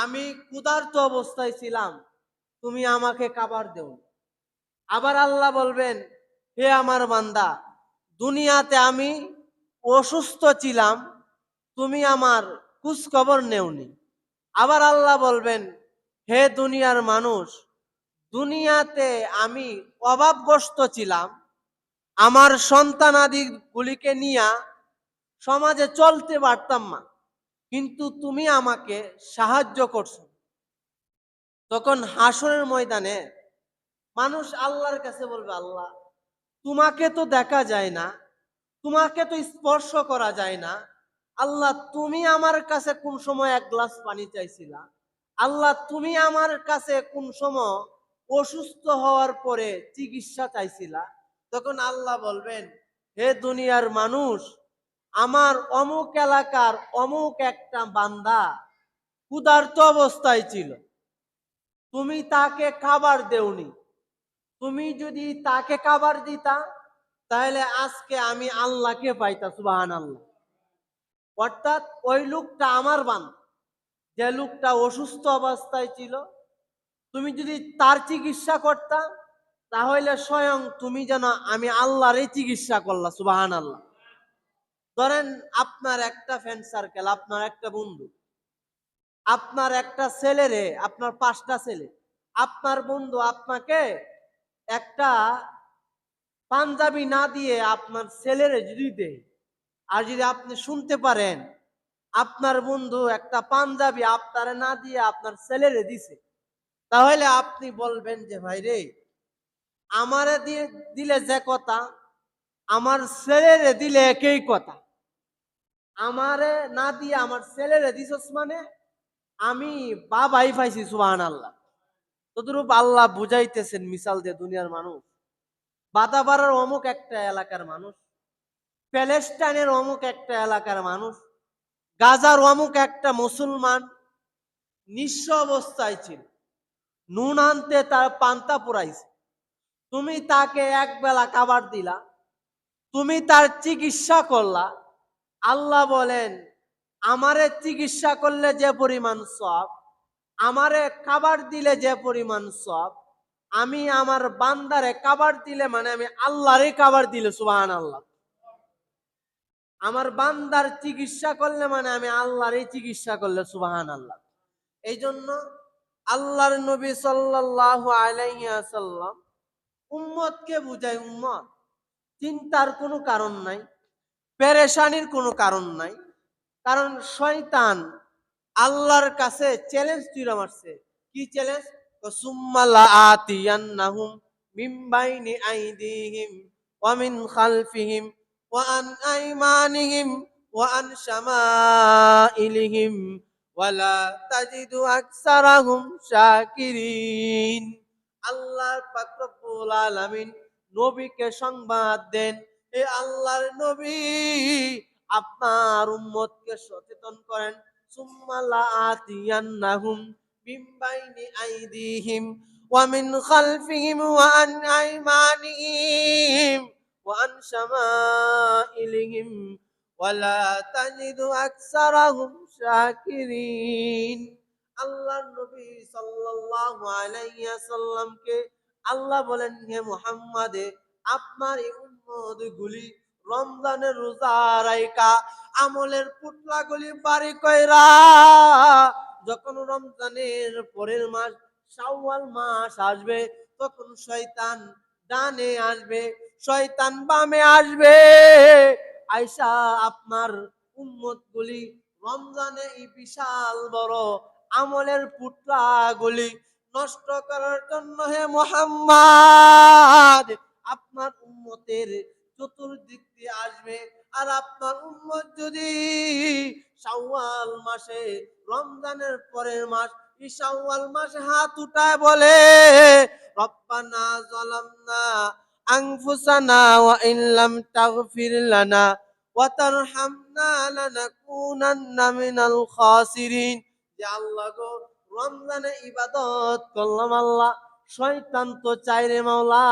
আমি ক্ষুধার্ত অবস্থায় ছিলাম, তুমি আমাকে খাবার দেও। আবার আল্লাহ বলবেন, হে আমার বান্দা, দুনিয়াতে আমি অসুস্থ ছিলাম, তুমি আমার খোঁজ খবর নেওনি। আবার আল্লাহ বলবেন, হে দুনিয়ার মানুষ, দুনিয়াতে আমি অভাবগ্রস্ত ছিলাম, আমার সন্তানাদি গুলিকে নিয়ে সমাজে চলতে পারতাম না, কিন্তু তুমি আমাকে সাহায্য করছো। তখন হাসরের ময়দানে মানুষ আল্লাহর কাছে বলবে, আল্লাহ, তোমাকে তো দেখা যায় না, তোমাকে তো স্পর্শ করা যায় না। আল্লাহ, তুমি আমার কাছে কোন সময় এক গ্লাস পানি চাইছিলা? আল্লাহ, তুমি আমার কাছে কোন সময় অসুস্থ হওয়ার পরে চিকিৎসা চাইছিলা? তখন আল্লাহ বলবেন, হে দুনিয়ার মানুষ, আমার অমুক এলাকার অমুক একটা বান্দা ক্ষুধার্ত অবস্থায় ছিল, তুমি তাকে খাবার দেওনি। তুমি যদি তাকে খাবার দিতা, তাহলে আজকে আমি আল্লাহকে পাইতা। সুবহানাল্লাহ। অর্থাৎ ওই লোকটা আমার বান্দা, যে লোকটা অসুস্থ অবস্থায় ছিল, তুমি যদি তার চিকিৎসা করতা, তাহলে স্বয়ং তুমি যেন আমি আল্লাহরই চিকিৎসা করলা। সুবহানাল্লাহ। ধরেন আপনার একটা ফ্রেন্ড সার্কেল, আপনার একটা বন্ধু, আপনার একটা ছেলেরে, আপনার 5টা ছেলে, আপনার বন্ধু আপনাকে একটা পাঞ্জাবি না দিয়ে আপনার ছেলেরে যদি দেয়, আর যদি আপনি শুনতে পারেন আপনার বন্ধু একটা পাঞ্জাবি আপনারে না দিয়ে আপনার ছেলেরে দিছে, তাহলে আপনি বলবেন যে, ভাই রে, আমারে দিয়ে দিলে যে কথা, আমার ছেলেরে দিলে একই কথা। আমারে না দিয়ে আমার ছেলেরে দিছস মানে আমি বাবাই পাইছি। সুবহানাল্লাহ। তদরূপ আল্লাহ বুঝাইতেছেন মিসাল দিয়ে দুনিয়ার মানুষ। বাদাবাড়ার অমুক একটা এলাকার মানুষ, প্যালেস্টাইনের অমুক একটা এলাকার মানুষ, গাজার অমুক একটা মুসলমান নিঃস্ব অবস্থায় ছিল, নুন আনতে তার পান্তা পুরাইছে। তুমি তাকে এক বেলা খাবার দিলা, তুমি তার চিকিৎসা করলা। আল্লাহ বলেন, আমারে চিকিৎসা করলে যে পরিমাণ সওয়াব, আমারে খাবার দিলে যে পরিমাণ সওয়াব, আমি আমার বান্দারে খাবার দিলে মানে আমি আল্লাহরই খাবার দিলে। সুবহানাল্লাহ। আমার বান্দার চিকিৎসা করলে মানে আমি আল্লাহরই চিকিৎসা করলে। সুবহানাল্লাহ। এই জন্য আল্লাহর নবী সাল্লাল্লাহু আলাইহি ওয়াসাল্লাম উম্মতকে বুঝায়, উম্মত, চিন্তার কোনো কারণ নাই, পেরেশানির কোনো কারণ নাই। কারণ শয়তান আল্লাহর কাছে চ্যালেঞ্জ তুলে মারছে। কি চ্যালেঞ্জ? সুম্মা লাআতিয়ান্নাহুম মিন বাইনি আইদিহিম ওয়া মিন খালফিহিম ওয়া আন আইমানিহিম ওয়া আন শামাইলিহিম ওয়া লা তাজিদু আকসারাহুম শাকিরিন। আল্লাহ পাক রব্বুল আলামিন নবীকে সংবাদ দেন, হে আল্লাহর নবী, আপনার উম্মতকে সচেতন করেন। সুম্মা লাআতিয়ান্নাহুম মিন বাইনি আইদিহিম ওয়া মিন খালফিহিম ওয়া আন আইমানিহিম ওয়া আন শামাইলিহিম ওয়া লা তাজিদু আকসারাহুম শাকিরিন। আল্লাহর নবী সাল্লাল্লাহু আলাইহি ওয়াসাল্লামকে আল্লাহ বলেন, হে মুহাম্মদ, আপনার এই উম্মত গুলি রমজানের রোজা রাইকা আমলের পুটলাগুলি বাড়ি কইরা যখন রমজানের পরের মাস শাওয়াল মাস আসবে, তখন শয়তান ডানে আসবে, শয়তান বামে আসবে, আয়সা আপনার উম্মত গুলি রমজানে এই বিশাল বড় আমলের পুটলাগুলি নষ্ট করার জন্য, হে মুহাম্মদ, আপনার উম্মতের চতুর্দিক দিয়ে আসবে। আর আপনার উম্মত যদি শাওয়াল মাসে, রমজানের পরের মাস, এই শাওয়াল মাসে হাত উঠায় বলে, রব্বানা যালামনা আনফুসানা ওয়া ইল্লাম তাগফির লানা ওয়া তারহামনা লানাকুনান্না মিনাল খাসিরিন। যে আল্লাহ গো, রমজানে ইবাদত করলাম আল্লাহ, শয়তান তো চাইরে মাওলা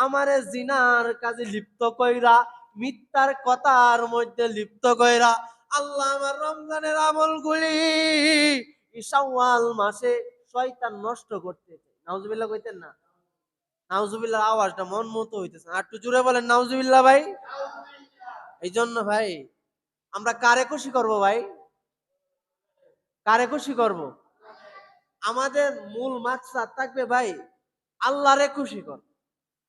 আমারে জিনার কাজে লিপ্ত কইরা, মিথ্যার কথার মধ্যে লিপ্ত কইরা, আল্লাহ আমার রমজানের আমলগুলি এই শাওয়াল মাসে শয়তান নষ্ট করতে চায়। নাউজুবিল্লাহ কইতেন না? নাউজুবিল্লাহর আওয়াজটা মন মতো হইতেছে না, একটু জোরে বলেন নাউজুবিল্লাহ ভাই। এই জন্য ভাই আমরা কারে খুশি করব ভাই? কারে খুশি করব? আমাদের মূল মাকসাদ থাকবে ভাই আল্লাহরে খুশি কর,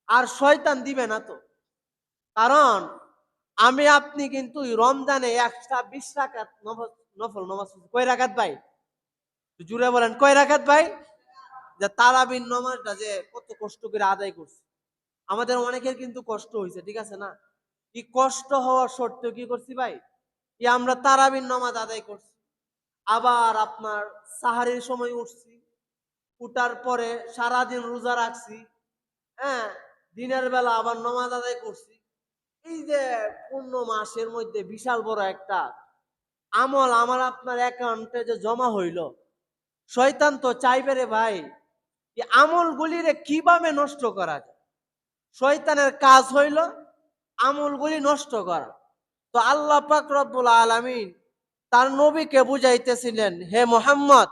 আর শয়তান দিবে না তো। কারণ আমি আপনি কিন্তু রমজানে 120 রাকাত নফল নামাজ পড়ছি। কয় রাকাত ভাই? জুড়ে বলেন কয় রাকাত ভাই? যে তারাবির নামাজটা যে কত কষ্ট করে আদায় করছি, আমাদের অনেকের কিন্তু কষ্ট হয়েছে, ঠিক আছে না? এই কষ্ট হওয়ার সত্ত্বেও কি করছি ভাই? এই আমরা তারাবির নামাজ আদায় করছি, আবার আপনার সাহারির সময় উঠছি, উঠার পরে সারাদিন রোজা রাখছি, হ্যাঁ, দিনের বেলা আবার নামাজ আদায় করছি। এই যে পূর্ণ মাসের মধ্যে বিশাল বড় একটা আমল আমার আপনার অ্যাকাউন্টে যে জমা হইল, শয়তান তো চাইবে রে ভাই এই আমলগুলিরে কিভাবে নষ্ট করা যায়। শয়তানের কাজ হইল আমলগুলি নষ্ট করা। তো আল্লাহ পাক রব্বুল আলামিন তার নবীকে বুঝাইতেছিলেন, হে মুহাম্মদ,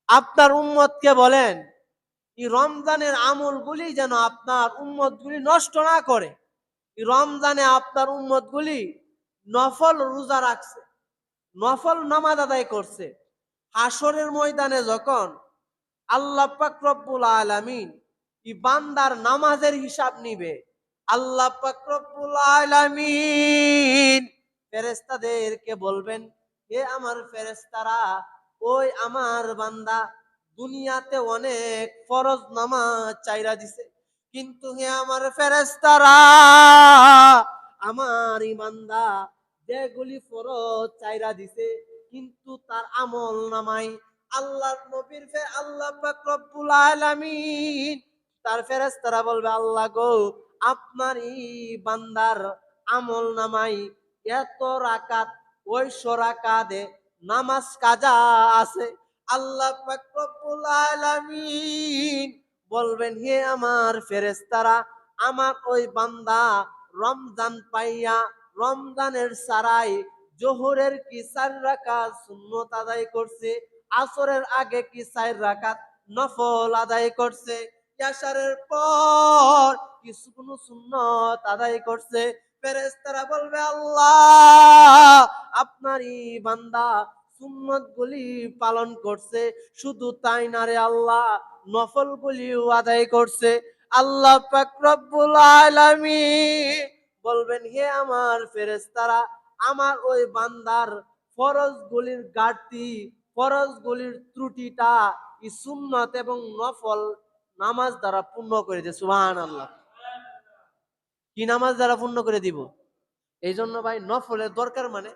আপনার উম্মতকে বলেন এই রমজানের আমলগুলি যেন আপনার উম্মতগুলি নষ্ট না করে। এই রমজানে আপনার উম্মতগুলি নফল রোজা রাখছে, নফল নামাজ আদায় করছে। হাসরের ময়দানে যখন আল্লাহ পাক রব্বুল আলামিন এই বান্দার নামাজের হিসাব নিবে, আল্লাহ পাক রব্বুল আলামিন ফেরেশতাদেরকে বলবেন, হে আমার ফেরেশতারা, ওই আমার বান্দা দুনিয়াতে অনেক ফরজ নামাজ চাইরা দিছে, কিন্তু হে আমার ফেরেশতারা, আমার বান্দা যেগুলি ফরজ চাইরা দিছে কিন্তু তার আমল নামাই আল্লাহর নবীর আল্লাহ পাক রব্বুল আলামিন তার ফেরেশতারা বলবে, আল্লাহ গো, আপনার এই বান্দার আমল নামাই এত রাকাত, ওইশো রাকাতে নামাজ কাজা আছে। আল্লাহ পাক রব্বুল আলামিন বলবেন, হে আমার ফেরেশতারা, আমার ওই বান্দা রমজান পাইয়া রমজানের সারাই জোহরের কি 4 রাকাত সুন্নত আদায় করছে, আসরের আগে কি 4 রাকাত নফল আদায় করছে, ইয়াশারের পর কিছু কোন সুন্নত আদায় করছে। ফেরেশতারা বলবে, আল্লাহ, আপনারই বান্দা সুন্নত গুলি পালন করছে, শুধু তাই না রে আল্লাহ, নফল গুলিও আদায় করছে। আল্লাহ পাক রব্বুল আলামিন বলবেন, হে আমার ফেরেশতারা, আমার ওই বান্দার ফরজ গুলির ঘাটতি, ফরজ গুলির ত্রুটিটা এই সুন্নত এবং নফল নামাজ দ্বারা পূর্ণ করে দে। সুবহানাল্লাহ। কি নামাজ দ্বারা পূর্ণ করে দিব? এই জন্য ভাই নফলের দরকার মানে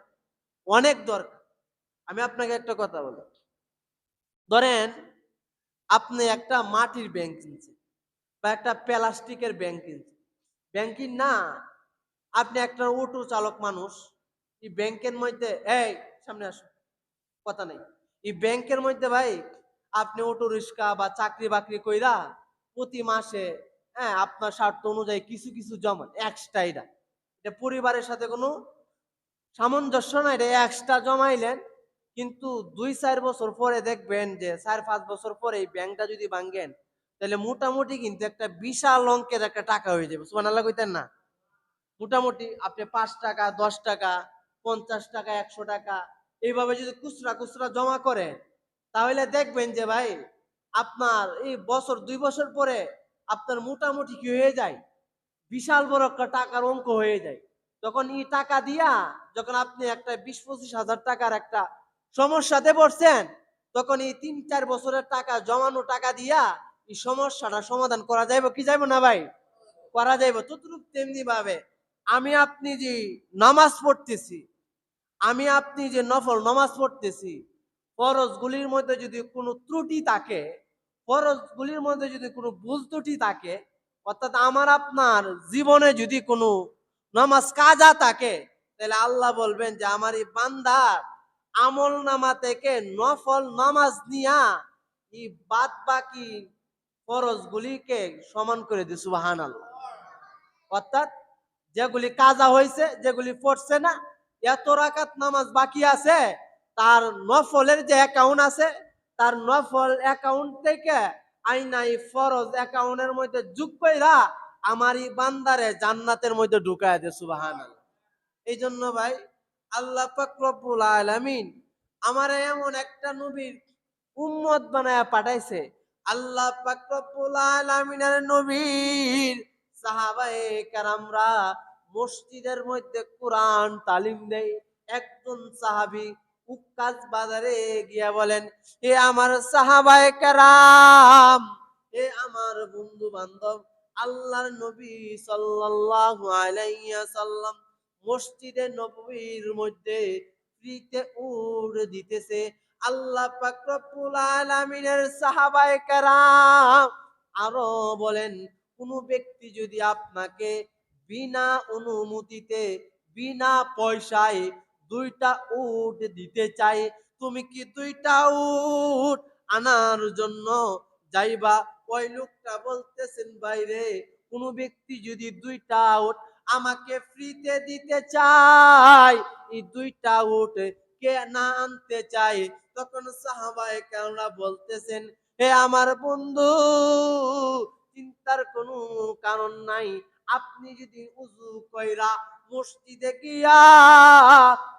অনেক দরকার। আমি আপনাকে একটা কথা বলি, ধরেন আপনি একটা মাটির ব্যাংক কিনছেন বা একটা প্লাস্টিকের ব্যাংক কিনছেন, ব্যাংকিং না, আপনি একটা অটো চালক মানুষ, এই ব্যাংকের মধ্যে, এই সামনে আসো, কথা নেই, এই ব্যাংকের মধ্যে ভাই আপনি অটো রিক্সা বা চাকরি বাকরি কইরা প্রতি মাসে, হ্যাঁ, আপনার স্বার্থ অনুযায়ী কিছু কিছু জমান এক্সট্রা, এটা পরিবারের সাথে কোনো সামঞ্জস্য না, এটা এক্সট্রা জমাইলেন, কিন্তু 2-4 বছর পরে দেখবেন যে 4-5 বছর পরে এই ব্যাংকটা যদি ভাঙ্গেন, তাহলে মোটামুটি কিন্তু একটা বিশাল অঙ্কের একটা টাকা হয়ে যাবে। সুবহানাল্লাহ কইতেন না? মোটামুটি আপনি 5 টাকা, 10 টাকা, 50 টাকা, 100 টাকা এইভাবে যদি খুচরা খুচরা জমা করেন, তাহলে দেখবেন যে ভাই আপনার এই বছর 2 বছর পরে আপনার মোটামুটি কি হয়ে যায়, বিশাল বড় একটা টাকার অঙ্ক হয়ে যায়। তখন এই টাকা দিয়া যখন আপনি একটা 20-25 হাজার টাকার একটা সমস্যাতে পড়ছেন, তখন এই 3-4 বছরের টাকা জমানো টাকা দিয়া এই সমস্যাটা সমাধান করা যাইব কি যাইব না ভাই? করা যাইব। ততটুকু তেমনি ভাবে আমি আপনি যে নামাজ পড়তেছি, আমি আপনি যে নফল নামাজ পড়তেছি, ফরজ গুলির মধ্যে যদি কোনো ত্রুটি থাকে, ফরজ গুলির মধ্যে যদি কোনো ভুল ত্রুটি থাকে, অর্থাৎ আমার আপনার জীবনে যদি কোনো নামাজ কাজা থাকে, তাহলে আল্লাহ বলবেন যে আমার এই বান্দার আমল নামা থেকে নফল নামাজ নিয়া এই বাদ বাকি ফরজ গুলিকে সমান করে দিই। সুবহানাল্লাহ। অর্থাৎ যেগুলি কাজা হয়েছে, যেগুলি পড়ছে না, এত রাকাত নামাজ বাকি আছে, তার নফলের যে অ্যাকাউন্ট আছে তার নফল অ্যাকাউন্ট থেকে আইনাই ফরজ অ্যাকাউন্টের মধ্যে যোগ কইরা আমারই বান্দারে জান্নাতের মধ্যে ঢুকায় দে সুবহানাল্লাহ। এই জন্য ভাই আল্লাহ পাক রব্বুল আলামিন আমারে এমন একটা নবীর উম্মত বানায়া পাঠাইছে। আল্লাহ পাক রব্বুল আলামিনের নবীর সাহাবায়ে কেরামরা মসজিদের মধ্যে কোরআন তালিম দেয়। একজন সাহাবী উক্কাস বাজারে গিয়া বলেন, হে আমার সাহাবায়ে কেরাম, হে আমার বন্ধু বান্ধব, আল্লাহর নবী সাল্লাল্লাহু আলাইহি ওয়াসাল্লাম মসজিদে নববীর মধ্যে ফ্রিতে উট দিতেছে। আল্লাহ পাক রব্বুল আলামিনের সাহাবায়ে কেরাম আরো বলেন, কোন ব্যক্তি যদি আপনাকে বিনা অনুমতিতে বিনা পয়সায় 2টা উট দিতে চায়, তুমি কি 2টা উট আনার জন্য যাইবা? ওই লোকটা বলতেছেন, বাইরে কোন ব্যক্তি যদি 2টা উট আমাকে ফ্রিতে দিতে চায়, এই 2টা উট কে না আনতে চায়? তখন সাহাবায়ে কেরামরা বলতেছেন, হে আমার বন্ধু, চিন্তার কোনো কারণ নাই। আপনি যদি উযু কইরা মসজিদে গিয়া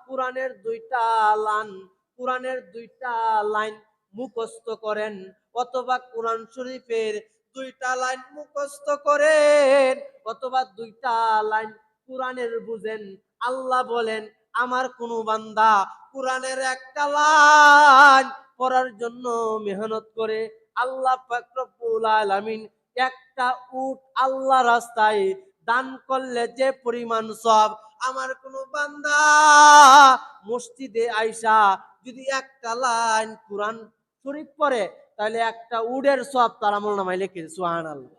কোরআনের 2টা লাইন কোরআনের 2টা লাইন মুখস্থ করেন, অথবা কোরআন শরীফের 2টা লাইন মুখস্থ করেন, অথবা 2টা লাইন কোরআনের বুঝেন, আল্লাহ বলেন আমার কোন বান্দা কোরআনের একটা লাইন পড়ার জন্য মেহনত করে, আল্লাহ পাক রব্বুল আলামিন একটা উট আল্লাহ রাস্তায় দান করলে যে পরিমাণ সওয়াব, আমার কোন বান্দা মসজিদে আইসা যদি একটা লাইন কোরআন শরীফ পড়ে, তাহলে একটা উটের সওয়াব তার আমলনামায় লিখে দিবে। সুবহানাল্লাহ।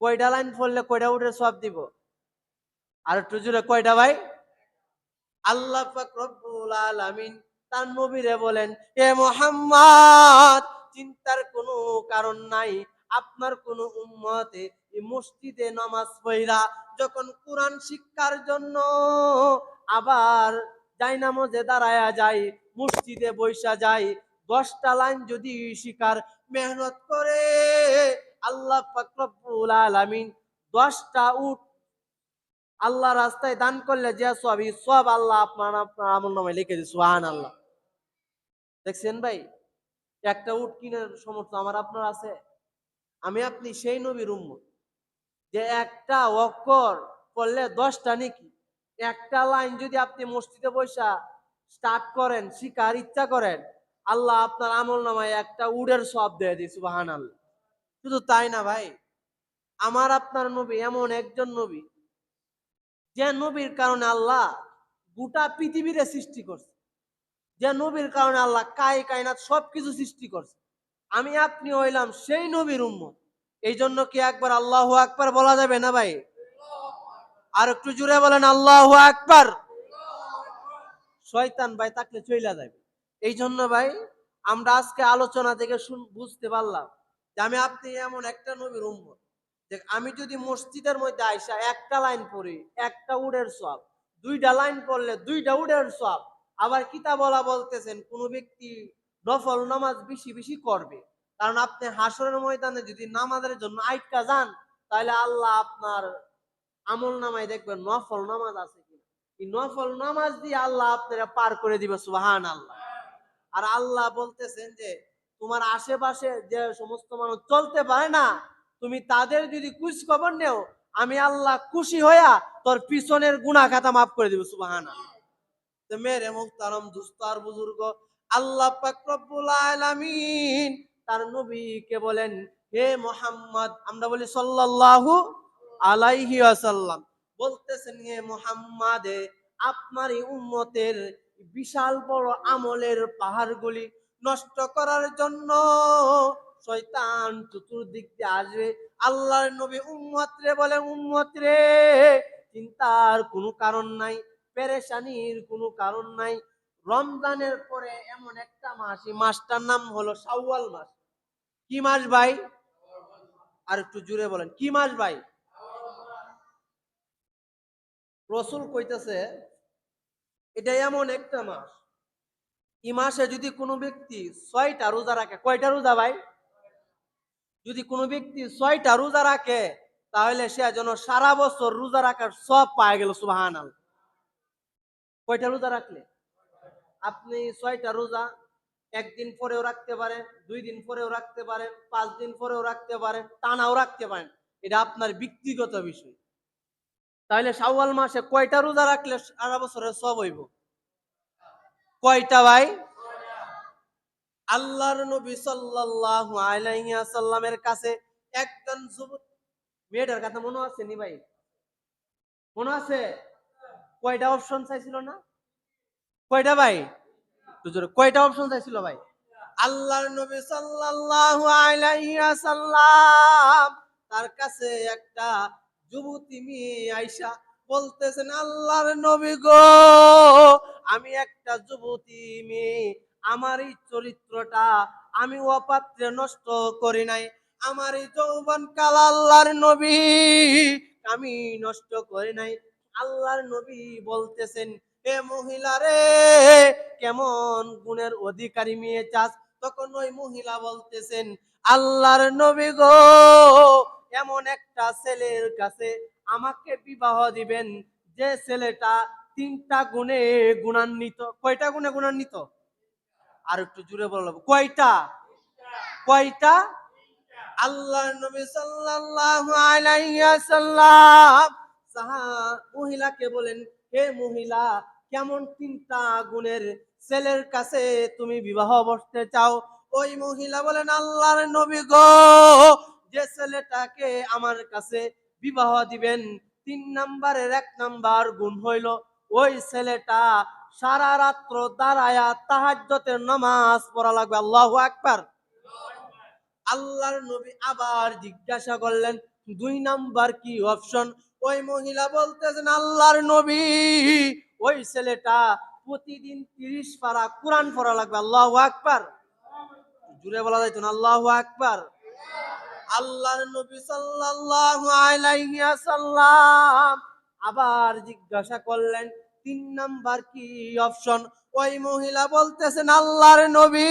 কয়টা লাইন পড়লে কয়টা উটের সওয়াব দিব? আর একটু জোরে কয়টা ভাই? আল্লাহ পাক রব্বুল আলামিন তার নবীরে বলেন, হে মুহাম্মদ, চিন্তার কোনো কারণ নাই। আপনার কোন উম্মত এই মসজিদে নামাজ পড়া যখন কোরআন শিক্ষার জন্য আবার জায়নামাজে দাঁড়ায়া যায়, মসজিদে বৈশা যায়, 10টা লাইন যদি শিকার মেহনত করে, আল্লাহ পাক রব্বুল আলামিন 10টা উট আল্লাহ রাস্তায় দান করলে যে সব, এই সব আল্লাহ আপনার আমলনামায় লিখে দিবে। সুবহানাল্লাহ। দেখছেন ভাই, একটা উট কিনার সমর্থ আমার আপনার আছে? আমি আপনি সেই নবীর উম্মত যে একটা অক্ষর পড়লে 10টা নেকি। একটা লাইন যদি আপনি মসজিদে বসা স্টার্ট করেন, শিকার ইচ্ছা করেন, আল্লাহ আপনার আমলনামায় একটা উটের সওয়াব দিয়ে দিবে। সুবহানাল্লাহ। শুধু তাই না ভাই, আমার আপনার নবী এমন একজন নবী যে নবীর কারণে আল্লাহ গোটা পৃথিবীরে সৃষ্টি করছে, যে নবীর কারণে আল্লাহ কায়নাত সবকিছু সৃষ্টি করছে। আমি আপনি হইলাম সেই নবীর উম্মত। এই জন্য কি একবার আল্লাহু আকবার বলা যাবে না ভাই? আর একটু জোরে বলেন আল্লাহু আকবার। শয়তান ভাই তাকলে চইলা যাবে। এই জন্য ভাই আমরা আজকে আলোচনা থেকে বুঝতে পারলাম যে আমি আপনি এমন একটা নবীর উম্মত যে আমি যদি মসজিদের মধ্যে আইসা একটা লাইন পড়ি, একটা উটের সওয়াব, 2টা লাইন পড়লে 2টা উটের সওয়াব। আবার কিতাবওয়ালা বলতেছেন কোন ব্যক্তি নফল নামাজ বেশি বেশি করবে, কারণ আপনি হাসরের ময়দানে যদি নামাজের জন্য আইটকা যান, তাহলে আল্লাহ আপনার আমল নামায় দেখবেন নফল নামাজ আছে কিনা। এই নফল নামাজ দিয়ে আল্লাহ আপনারা পার করে দিবে। সুবহানাল্লাহ। আর আল্লাহ বলতেছেন যে তোমার আশেপাশে যে সমস্ত মানুষ চলতে পারে না, তুমি তাদের যদি খোঁজ খবর নেও, আমি আল্লাহ খুশি হইয়া তোর পিছনের গুনাহ খাতা মাফ করে দিব। সুবহানাল্লাহ। তো মেরে মুহতারাম দোস্ত আর বুজুর্গ, আল্লাহ পাক রব্বুল আলামিন তার নবীকে বলেন, হে মুহাম্মদ, আমরা বলি সাল্লাল্লাহু আলাইহি ওয়াসাল্লাম, বলতেছেন হে মুহাম্মদ, আপনার এই উম্মতের বিশাল বড় আমলের পাহাড়গুলি নষ্ট করার জন্য শয়তান চতুর্দিক দিয়ে আসবে। আল্লাহর নবী উম্মত রে বলে, উম্মত রে, চিন্তার কোনো কারণ নাই, পেরেশানির কোনো কারণ নাই। রমজানের পরে এমন একটা মাস, এই মাসটার নাম হলো শাওয়াল মাস। কি মাস ভাই? আর একটু জুড়ে বলেন, কি মাস ভাই? রসুল কইতেছে এটা এমন একটা মাস এই মাসে যদি কোনো ব্যক্তি 6টা রোজা রাখে, কয়টা রোজা ভাই? যদি কোনো ব্যক্তি 6টা রোজা রাখে তাহলে সে যেন সারা বছর রোজা রাখার সব পায় গেল। সুবহানাল্লাহ। কয়টা রোজা রাখলে? আপনি 6টা রোজা একদিন পরেও রাখতে পারেন, 2 দিন পরেও রাখতে পারেন, 5 দিন পরেও রাখতে পারেন, টানাও রাখতে পারেন। এটা আপনার ব্যক্তিগত বিষয়। তাহলে শাওয়াল মাসে কয়টা রোজা রাখলে সারা বছরের সব হইব? কয়টা ভাই? আল্লাহর নবী সাল্লাল্লাহু আলাইহি ওয়াসাল্লামের কাছে একজন যুবক, মেয়েটার কথা মনে আছে নি ভাই? মনে আছে? কয়টা অপশন চাইছিল না? কয়টা ভাই? একটু জোরে, কয়টা অপশন চাইছিল ভাই? আল্লাহর নবী সাল্লাল্লাহু আলাইহি ওয়াসাল্লাম তার কাছে একটা যুবতী মেয়ে আইসা বলতেছেন, আল্লাহর নবী গো, আমি একটা যুবতী মেয়ে, আমার এই চরিত্রটা আমি অপাত্রে নষ্ট করি নাই, আমার এই যৌবন কাল আল্লাহর নবী আমি নষ্ট করি নাই। আল্লাহর নবী বলতেছেন, এ মহিলা রে, কেমন গুণের অধিকারী মেয়ে চাস? তখন ওই মহিলা বলতেছেন, আল্লাহর নবী গো, এমন একটা ছেলের কাছে আমাকে বিবাহ দিবেন যে ছেলেটা 3টা গুণে গুণান্বিত। কয়টা গুণে গুণান্বিত? আর একটু জুড়ে বলবো, কয়টা? কয়টা? আল্লাহর নবী সাল্লাল্লাহু আলাইহি ওয়াসাল্লাম মহিলাকে বলেন, হে মহিলা, কেমন 3টা গুণের ছেলের কাছে তুমি বিবাহ বসতে চাও? ওই মহিলা বলেন, আল্লাহর নবী গো, যে ছেলেটাকে আমার কাছে বিবাহ দিবেন 3 নাম্বারের 1 নাম্বার গুণ হইল ওই ছেলেটা সারা রাত্র দাঁড়ায়া তাহাজ্জুদের নামাজ পড়া লাগবে। আল্লাহু আকবার। আল্লাহর নবী আবার জিজ্ঞাসা করলেন, 2 নাম্বার কি অপশন? ওই মহিলা বলতেছেন, আল্লাহর নবী, ওই ছেলেটা প্রতিদিন 30 পারা কোরআন পড়া লাগবে। আল্লাহু আকবার। জুড়ে বলা যাইতো না, আল্লাহু আকবার। আল্লাহর নবী সাল্লাল্লাহু আলাইহি ওয়াসাল্লাম আবার জিজ্ঞাসা করলেন, 3 নাম্বার কি অপশন? ওই মহিলা বলতেছেন, আল্লাহর নবী,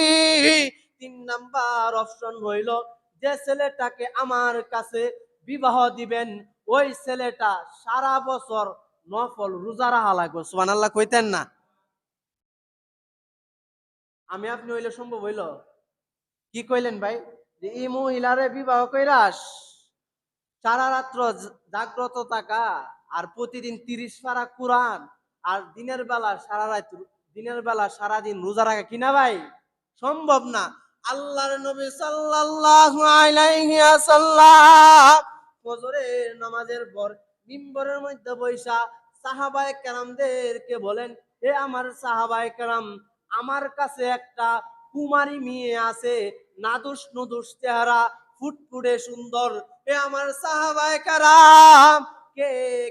3 নাম্বার অপশন হইল যে ছেলেটাকে আমার কাছে বিবাহ দিবেন ওই ছেলেটা সারা বছর নফল রোজা রাখা লাগবে। সুবহানাল্লাহ কইতেন না? আমি আপনি হইলে সম্ভব হইল? কি কইলেন ভাই? যে এই মহিলারে বিবাহ কইরাস সারা রাত্র জাগ্রত থাকা আর প্রতিদিন 30 পারা কোরআন আর দিনের বেলা সারা রাত, দিনের বেলা সারা দিন রোজা রাখা কিনা ভাই? সম্ভব না। আল্লাহর নবী সাল্লাল্লাহু আলাইহি ওয়াসাল্লাম ফজরের নামাজের পর মিম্বরের মধ্যে বৈশা সাহাবায়ে কেরামদেরকে বলেন, হে আমার সাহাবায়ে কেরাম, আমার কাছে একটা কুমারী মেয়ে আছে, নাদুস নুদুস চেহারা, ফুটফুটে সুন্দর। হে আমার সাহাবায়ে কেরাম, কে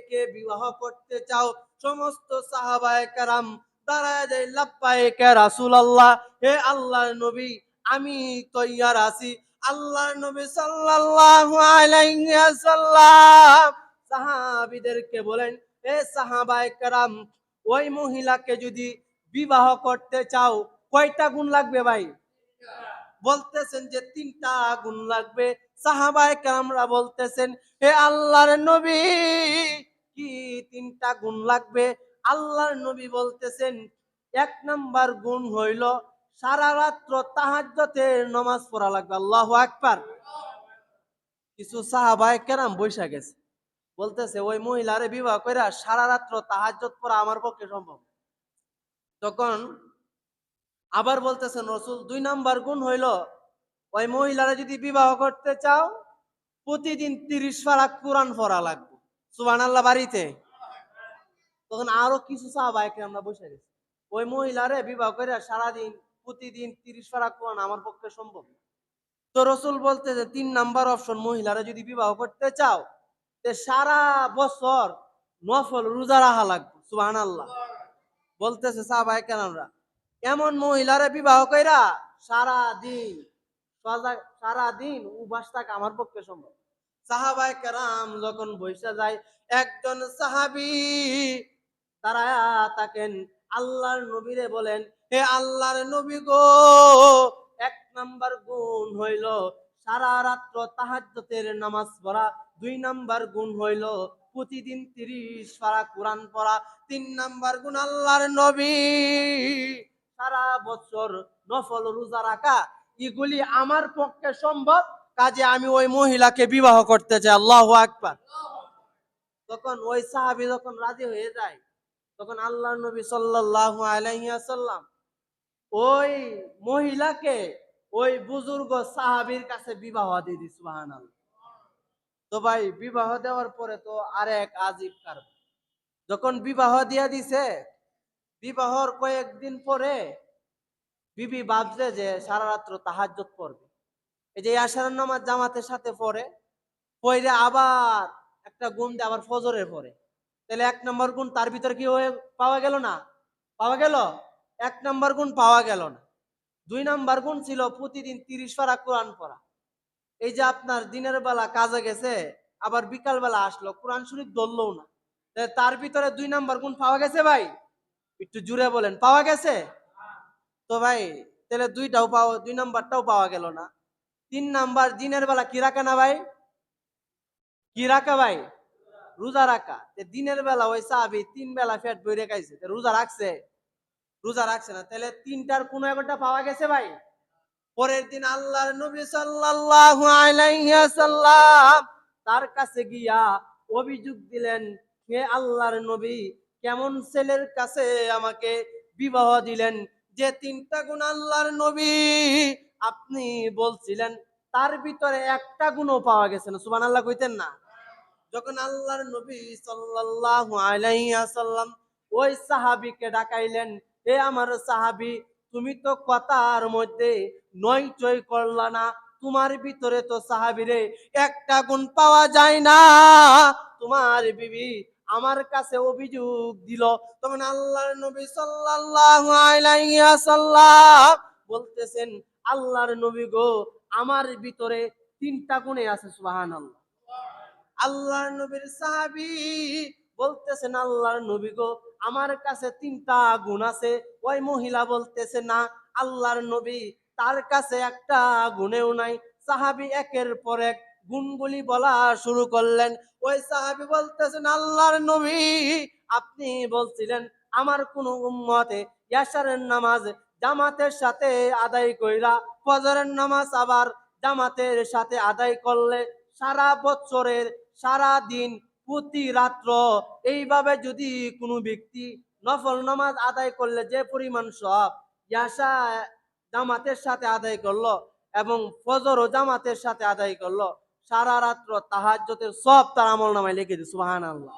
কে বিবাহ করতে চাও? সমস্ত সাহাবায়ে কেরাম দাঁড়ায় যায়, লাব্বাইক ইয়া রাসূলুল্লাহ, হে আল্লাহর নবী, আমি তৈয়ার আছি। আল্লাহর নবী সাল্লাল্লাহু আলাইহি ওয়াসাল্লাম সাহাবীদেরকে বলেন, হে সাহাবায়ে কেরাম, ওই মহিলাকে যদি বিবাহ করতে চাও কয়টা গুণ লাগবে ভাই? বলতেছেন যে 3টা গুণ লাগবে। সাহাবায়ে কেরামরা বলতেছেন, হে আল্লাহর নবী, কি 3টা গুণ লাগবে? আল্লাহর নবী বলতেছেন, 1 নাম্বার গুণ হইল সারা রাত্র তাহাজ্জুদের নামাজ পড়া লাগবে। আল্লাহু আকবার। কিছু সাহাবায়ে কেরাম বৈশা গেছে, বলতেছে ওই মহিলারে বিবাহ কইরা সারা রাত্র তাহাজ্জুদ পড়া আমার পক্ষে সম্ভব। তখন আবার বলতেছেন রাসূল, 2 নাম্বার গুণ হইল ওই মহিলারা যদি বিবাহ করতে চাও প্রতিদিন 30 পারা কোরআন পড়া লাগবে। সুবহানাল্লাহ বাড়িতে। তখন আরো কিছু সাহাবায়ে কেরামরা বসে গেছে, ওই মহিলারে বিবাহ করে সারাদিন প্রতিদিন 30 পারা কোরআন আমার পক্ষে সম্ভব না। তো রাসূল বলতেছে 3 নাম্বার অপশন, মহিলারা যদি বিবাহ করতে চাও তে সারা বছর নফল রোজা রাখা লাগবে। সুবহানাল্লাহ। বলতেছে সাহাবায়ে কেরামরা, এমন মহিলারে বিবাহ কইরা সারা দিন সারা দিন উপবাস থাকা আমার পক্ষে সম্ভব। সাহাবায়ে কেরাম যখন বইসা যায়, একজন সাহাবী দাঁড়ায়া থাকেন, আল্লাহর নবীরে বলেন, হে আল্লাহর নবী গো, এক নাম্বার গুণ হইল সারা রাত্র তাহাজ্জুদের নামাজ পড়া, দুই নাম্বার গুণ হইল প্রতিদিন 30 পারা কোরআন পড়া, তিন নাম্বার গুণ আল্লাহর নবী সারা বছর নফল রোজা রাখা। এগুলি আমার পক্ষে সম্ভব, কাজে আমি ওই মহিলাকে বিবাহ করতে চাই। আল্লাহু আকবার। তখন ওই সাহাবী যখন রাজি হয়ে যায়, তখন আল্লাহর নবী সাল্লাল্লাহু আলাইহি ওয়াসাল্লাম ওই মহিলাকে ওই বুজুর্গ সাহাবীর কাছে বিবাহ দিয়ে দিই। সুবহানাল্লাহ। তো ভাই, বিবাহ দেওয়ার পরে তো আরেক আজীব কারবার। যখন বিবাহ দিয়া দিছে, বিবাহর কয়েকদিন পরে বিবি ভাবছে যে সারা রাত্র তাহাজ্জুদ পড়বে। এই যে আশার নামাজ জামাতের সাথে পড়ে, পড়ে আবার একটা গুণ দিয়ে আবার ফজরের পরে, তাহলে এক নম্বর গুণ তার ভিতরে কি হয়ে পাওয়া গেল না? পাওয়া গেল? এক নম্বর গুণ পাওয়া গেল না। দুই নাম্বার গুণ ছিল প্রতিদিন 30 পারা কোরআন পড়া। এই যে আপনার দিনের বেলা কাজে গেছে, আবার বিকাল বেলা আসলো, কোরআন শরীফ ধরলো না, তার ভিতরে দুই নাম্বার গুণ পাওয়া গেছে ভাই? একটু জুড়ে বলেন, পাওয়া গেছে? তো ভাই, তাহলে দুইটাও পাওয়া, দুই নাম্বারটাও পাওয়া গেল না। তিন নাম্বার, দিনের বেলা কি রাখে না ভাই? কি রাখা ভাই? রোজা রাখা। দিনের বেলা ওই সাহাবী 3 বেলা পেট ভরে খাইছে, রোজা রাখছে? রোজা রাখছে না। তাহলে তিনটার কোন একটা পাওয়া গেছে ভাই? পরের দিন আল্লাহর নবী সাল্লাল্লাহু আলাইহি ওয়াসাল্লাম তার কাছে গিয়া অভিযোগ দিলেন, হে আল্লাহর নবী, কেমন ছেলের কাছে আমাকে বিবাহ দিলেন, যে তিনটা গুণ আল্লাহর নবী আপনি বলছিলেন তার ভিতরে একটা গুণও পাওয়া গেছে না। সুবহানাল্লাহ কইতেন না? যখন আল্লাহর নবী সাল্লাল্লাহু আলাইহি ওয়াসাল্লাম ওই সাহাবীকে ডাকাইলেন, হে আমার সাহাবী, তুমি তো কথার মধ্যে নয়চই করলা না, তোমার ভিতরে তো সাহাবীরে একটা গুণ পাওয়া যায় না, তোমার বিবি আমার কাছে অভিযোগ দিল। তখন আল্লাহর নবী সাল্লাল্লাহু আলাইহি ওয়াসাল্লাম বলতেছেন, আল্লাহর নবী গো, আমার ভিতরে তিনটা গুণে আছে। সুবহানাল্লাহ। আল্লাহর নবীর সাহাবী বলতেছেন, আল্লাহর নবী গো, আমার কাছে তিনটা গুণ আছে। ওই মহিলা বলতেছে, না আল্লাহর নবী, তার কাছে একটা গুণেও নাই। সাহাবী একের পর এক গুণগুলি বলা শুরু করলেন। ওই সাহাবী বলতেছেন, আল্লাহর নবী, আপনি বলছিলেন আমার কোন উম্মতে ইয়াশারের নামাজ জামাতের সাথে আদায় কইরা ফজরের নামাজ আবার জামাতের সাথে আদায় করলে সারা বছরের সারা দিন প্রতি রাত্র এইভাবে যদি কোনো ব্যক্তি নফল নামাজ আদায় করলে যে পরিমাণ সব ইয়াশা জামাতের সাথে আদায় করলো এবং ফজর ও জামাতের সাথে আদায় করলো, সারা রাত্র তাহাজ্জুদের সব তার আমল নামায় লিখে দিই। সুবহানাল্লাহ।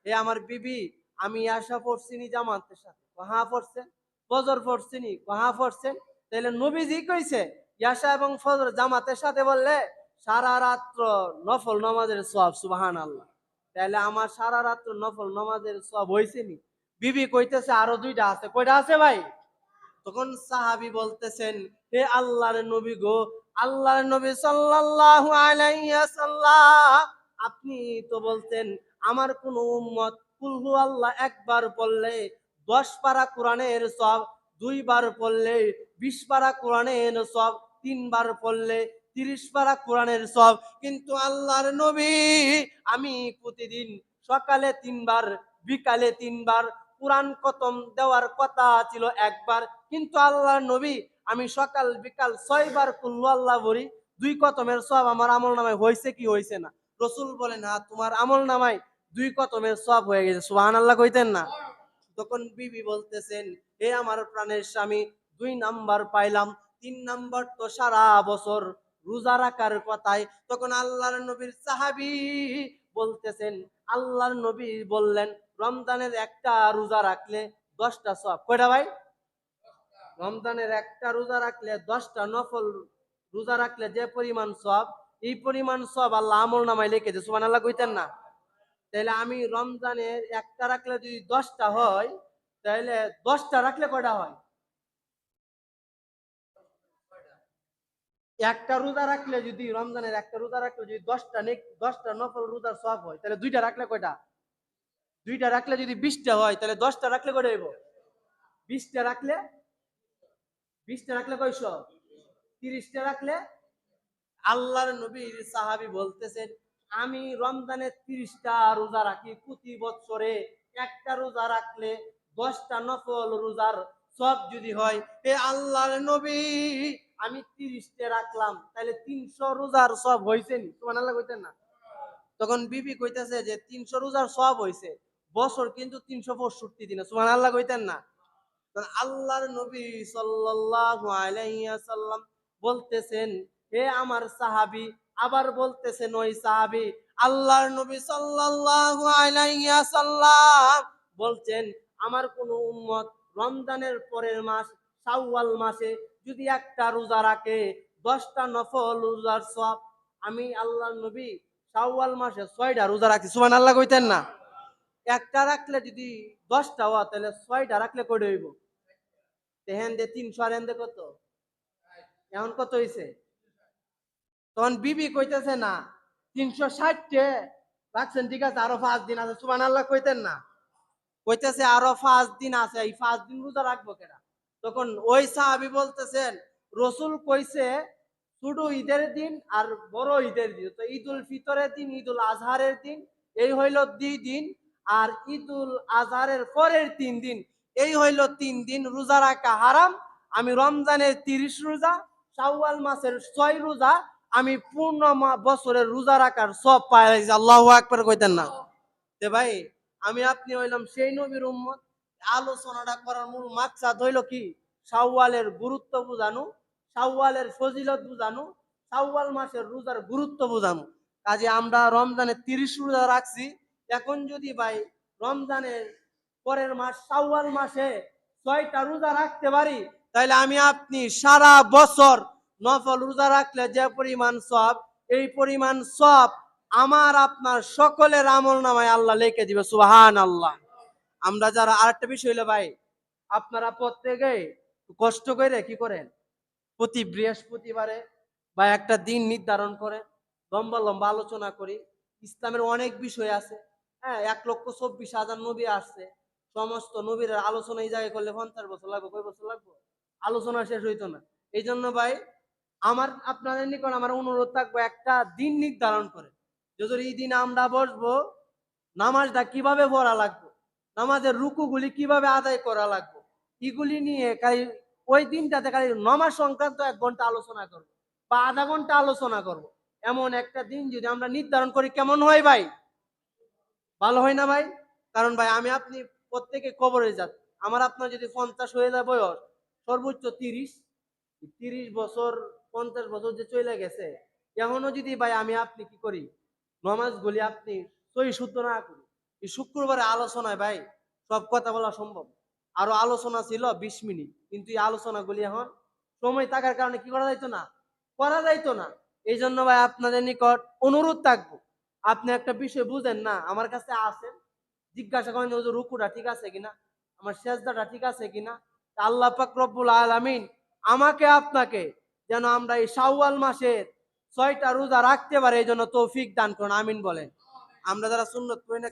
এ আমার বিবি, আমি আশা পড়ছিনি জামাতের সাথে, কহা পড়ছেন? ফজর পড়ছিনি, কহা পড়ছেন? তাহলে নবীজি কইছে ইয়াশা এবং ফজর জামাতের সাথে বললে সারা রাত্র নফল নামাজের সব। সুবহানাল্লাহ। তাহলে আমার সারা রাত্র নফল নামাজের সব হইছে নি? বিবি কইতেছে আরো দুইটা আছে। কয়টা আছে ভাই? তখন সাহাবী বলতেছেন, হে আল্লাহর নবী গো, আল্লাহর নবী সাল্লাল্লাহু আলাইহি ওয়াসাল্লাম, আপনি তো বলতেন আমার কোন উম্মত কুল হু আল্লাহ একবার পড়লে 10 পারা কোরআনের সওয়াব, দুইবার পড়লে 20 পারা কোরআনের সওয়াব, তিনবার পড়লে 30 পারা কোরআনের সওয়াব। কিন্তু আল্লাহর নবী, আমি প্রতিদিন সকালে 3 বার, বিকালে 3 বার কোরআন খতম দেওয়ার কথা ছিল একবার, কিন্তু আল্লাহর নবী, আমি সকাল বিকাল 6 বার কুল হু আল্লাহ পড়ি, 2 খতমের সওয়াব আমার আমল নামায় হইছে কি হইছে না? রাসূল বলেন, হ্যাঁ, তোমার আমল নামায় 2 খতমের সওয়াব হয়ে গেছে। সুবহানাল্লাহ কইতেন না? তখন বিবি বলতেছেন, হে আমার প্রাণের স্বামী, 2 নাম্বার পাইলাম, 3 নাম্বার তো সারা বছর রোজা রাখার কথাই। তখন আল্লাহর নবীর সাহাবী বলতেছেন, আল্লাহর নবী বললেন রমজানের একটা রোজা রাখলে 10টা সওয়াব। কয়টা ভাই? রমজানের একটা রোজা রাখলে 10টা নফল রোজা রাখলে যে পরিমাণ সওয়াব, এই পরিমাণ সওয়াব আল্লাহ আমল নামায় লিখে দেয়। সুবহানাল্লাহ কইতেন না? তাহলে আমি রমজানের একটা রাখলে যদি 10টা হয়, তাহলে 10টা রাখলে কয়টা হয়? একটা রোজা রাখলে যদি, রমজানের একটা রোজা রাখলে যদি 10টা নফল রোজার সওয়াব হয়, তাহলে 2টা রাখলে কয়টা? 2টা রাখলে যদি 20টা হয়, তাহলে 10টা রাখলে কয়টা হইব? 20টা রাখলে 20টা রাখলে কয়শো? 30টা রাখলে? আল্লাহর নবীর সাহাবী বলতেছেন, আমি রমজানে 30টা রোজা রাখি, প্রতি বছরে একটা রোজা রাখলে 10টা নফল রোজার সব যদি হয়, এ আল্লাহর নবী আমি 30টা রাখলাম, তাহলে 300 রোজার সব হয়েছে নি? সুবহানাল্লাহ কইতেন না? তখন বিবি কইতেছে যে 300 রোজার সব হয়েছে, বছর কিন্তু 365 দিনে। সুবহানাল্লাহ কইতেন না? আল্লাহর নবী সাল্লাল্লাহু আলাইহি ওয়াসাল্লাম বলতেছেন, হে আমার সাহাবী, আবার বলতেছেন ওই সাহাবী, আল্লাহর নবী সাল্লাল্লাহু আলাইহি ওয়াসাল্লাম বলছেন, আমার কোন উম্মত রমজানের পরের মাস শাওয়াল মাসে যদি একটা রোজা রাখে 10টা নফল রোজার সওয়াব, আমি আল্লাহর নবী শাওয়াল মাসে 6টা রোজা রাখি। সুবহানাল্লাহ কইতেন না? একটা রাখলে যদি 10টা হয়, তাহলে 6টা রাখলে কয়টা হইব? তেহেন দে 300 আর এন দে কত? এখন কত হইছে? তখন বিবি কইতেছে না 360 রাখছেন, ঠিক আছে, আরো 5 দিন আছে। সুবহানাল্লাহ কইতেন না? কইতেছে আরো 5 দিন আছে, এই 5 দিন রোজা রাখবো কেডা? তখন ওই সাহাবী বলতেছেন, রসুল কইছে ছোট ঈদের দিন আর বড় ঈদের দিন, তো ঈদুল ফিতরের দিন, ঈদুল আজহারের দিন, এই হইল 2 দিন, আর ঈদুল আজহারের পরের 3 দিন, এই হইল 3 দিন রোজা রাখা হারাম। আমি রমজানের 30 রোজা, শাওয়াল মাসের 6 রোজা, আমি পূর্ণ বছরের রোজা রাখার সব পাই। আল্লাহু আকবার কইতেন না? তে ভাই, আমি আপনি হইলাম সেই নবীর উম্মত। আলোচনাটা করার মূল মাকসাদ হইল কি? শাওয়ালের গুরুত্ব বুঝানো, শাওয়ালের ফজিলত বুঝানো, শাওয়াল মাসের রোজার গুরুত্ব বুঝানো। কাজে আমরা রমজানের 30 রোজা রাখছি, এখন যদি ভাই রমজানের পরের মাস শাওয়াল মাসে 6টা রোজা রাখতে পারি, তাহলে আমি আপনি সারা বছর নফল রোজা রাখলে যে পরিমাণ সওয়াব, এই পরিমাণ সওয়াব আমার আপনার সকলের আমল নামায় আল্লাহ লিখে দিবে। সুবহানাল্লাহ। আমরা যারা, আরেকটা বিষয় হইলো ভাই, আপনারা প্রত্যেকে কষ্ট করে কি করেন, প্রতি বৃহস্পতিবারে বা একটা দিন নির্ধারণ করে লম্বা লম্বা আলোচনা করি। ইসলামের অনেক বিষয় আছে। হ্যাঁ, 1,24,000 নবী আসছে, সমস্ত নবীর আলোচনা এই জায়গায় করলে 50 বছর লাগবে। কয় বছর লাগবে? আলোচনা শেষ হইতো না। এই জন্য ভাই, আমার আপনাদের নিকট আমার অনুরোধ থাকবো, একটা দিন নির্ধারণ করে, যদি এই দিনে আমরা বসবো, নামাজটা কিভাবে পড়া লাগবে, নামাজের রুকুগুলি কিভাবে আদায় করা লাগবে, এগুলি নিয়ে খালি ওই দিনটাতে খালি নামাজ সংক্রান্ত 1 ঘন্টা আলোচনা করব বা আধা ঘন্টা আলোচনা করব। এমন একটা দিন যদি আমরা নির্ধারণ করি, কেমন হয় ভাই? ভালো হয় না ভাই? কারণ ভাই, আমি আপনি প্রত্যেকে কবরে যান, আমার আপনার যদি 50 হয়ে যায় বয়স, সর্বোচ্চ 30 বছর, 50 বছর যে চলে গেছে, এখনো যদি ভাই আমি আপনি কি করি, নমাজগুলি আপনি সহি শুদ্ধ না করি, এই শুক্রবারে আলোচনায় ভাই সব কথা বলা সম্ভব। আরো আলোচনা ছিল 20 মিনিট, কিন্তু এই আলোচনাগুলি এখন সময় থাকার কারণে কি করা যাইতো না, করা যাইতো না। এই জন্য ভাই আপনাদের নিকট অনুরোধ থাকবো, আপনি একটা বিষয় বুঝেন না, আমার কাছে আসেন, জিজ্ঞাসা করেন যে রুকুটা ঠিক আছে কিনা, আমার সেজদাটা ঠিক আছে কিনা। আল্লাহ পাক রব্বুল আলামিন আমাকে আপনাকে যেন আমরা এই শাওয়াল মাসের 6টা রোজা রাখতে পারি, এই জন্য তৌফিক দান করুন। আমিন বলেন। আমরা যারা সুন্নত পড়ি না